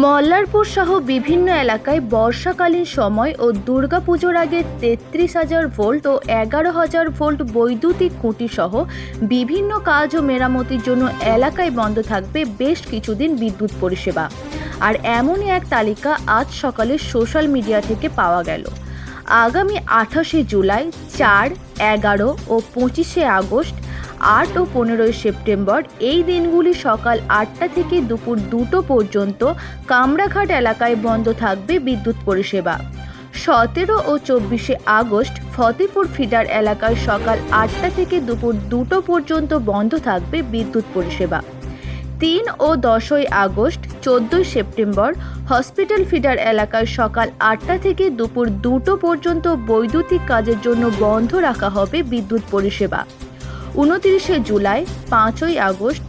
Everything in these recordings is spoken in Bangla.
মল্লারপুর সহ বিভিন্ন এলাকায় বর্ষাকালীন সময় ও দুর্গাপুজোর আগে ৩৩,০০০ ভোল্ট ও ১১,০০০ ভোল্ট বৈদ্যুতিক খুঁটি সহ বিভিন্ন কাজ ও মেরামতির জন্য এলাকায় বন্ধ থাকবে বেশ কিছুদিন বিদ্যুৎ পরিষেবা। আর এমনই এক তালিকা আজ সকালে সোশ্যাল মিডিয়া থেকে পাওয়া গেল। আগামী ২৮শে জুলাই, ৪, ১১ ও ২৫শে আগস্ট, ৮ ও ১৫ই সেপ্টেম্বর এই দিনগুলি সকাল ৮টা থেকে দুপুর ২টো পর্যন্ত কামরাঘাট এলাকায় বন্ধ থাকবে বিদ্যুৎ পরিষেবা। ১৭ ও ২৪শে আগস্ট ফতেপুর ফিডার এলাকায় সকাল ৮টা থেকে দুপুর ২টো পর্যন্ত বন্ধ থাকবে বিদ্যুৎ পরিষেবা। ৩ ও ১০ই আগস্ট, ১৪ই সেপ্টেম্বর হসপিটাল ফিডার এলাকায় সকাল ৮টা থেকে দুপুর ২টো পর্যন্ত বৈদ্যুতিক কাজের জন্য বন্ধ রাখা হবে বিদ্যুৎ পরিষেবা। ২৯শে জুলাই, ৫ই আগস্ট,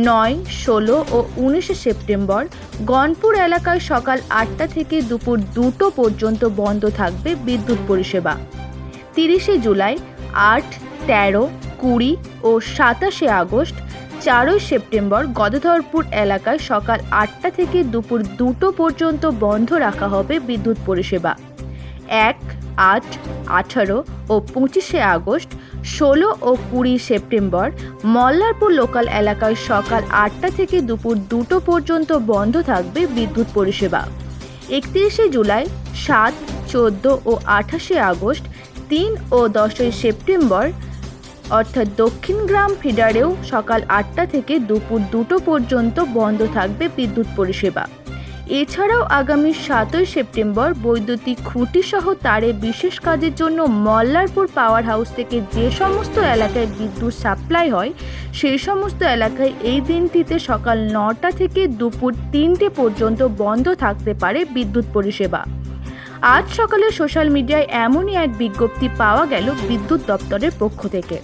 ৯, ১৬ ও ১৯শে সেপ্টেম্বর গনপুর এলাকায় সকাল ৮টা থেকে দুপুর ২টো পর্যন্ত বন্ধ থাকবে বিদ্যুৎ পরিষেবা। ৩০শে জুলাই, ৮, ১৩, ২০ ও ২৭শে আগস্ট, ৪ই সেপ্টেম্বর গদাধরপুর এলাকায় সকাল ৮টা থেকে দুপুর ২টো পর্যন্ত বন্ধ রাখা হবে বিদ্যুৎ পরিষেবা। ১, ৮, ১৮ ও ২৫শে আগস্ট, ১৬ ও ২০ সেপ্টেম্বর মল্লারপুর লোকাল এলাকায় সকাল ৮টা থেকে দুপুর ২টো পর্যন্ত বন্ধ থাকবে বিদ্যুৎ পরিষেবা। ৩১শে জুলাই, ৭, ১৪ ও ২৮শে আগস্ট, ৩ ও ১০ই সেপ্টেম্বর অর্থাৎ দক্ষিণগ্রাম ফিডারেও সকাল ৮টা থেকে দুপুর ২টো পর্যন্ত বন্ধ থাকবে বিদ্যুৎ পরিষেবা। এছাড়াও আগামী ৭ই সেপ্টেম্বর বৈদ্যুতিক খুঁটি সহ তারে বিশেষ কাজের জন্য মল্লারপুর পাওয়ার হাউস থেকে যে সমস্ত এলাকায় বিদ্যুৎ সাপ্লাই হয় সেই সমস্ত এলাকায় এই দিনটিতে সকাল ৯টা থেকে দুপুর ৩টে পর্যন্ত বন্ধ থাকতে পারে বিদ্যুৎ পরিষেবা। আজ সকালে সোশ্যাল মিডিয়ায় এমনই এক বিজ্ঞপ্তি পাওয়া গেল বিদ্যুৎ দপ্তরের পক্ষ থেকে।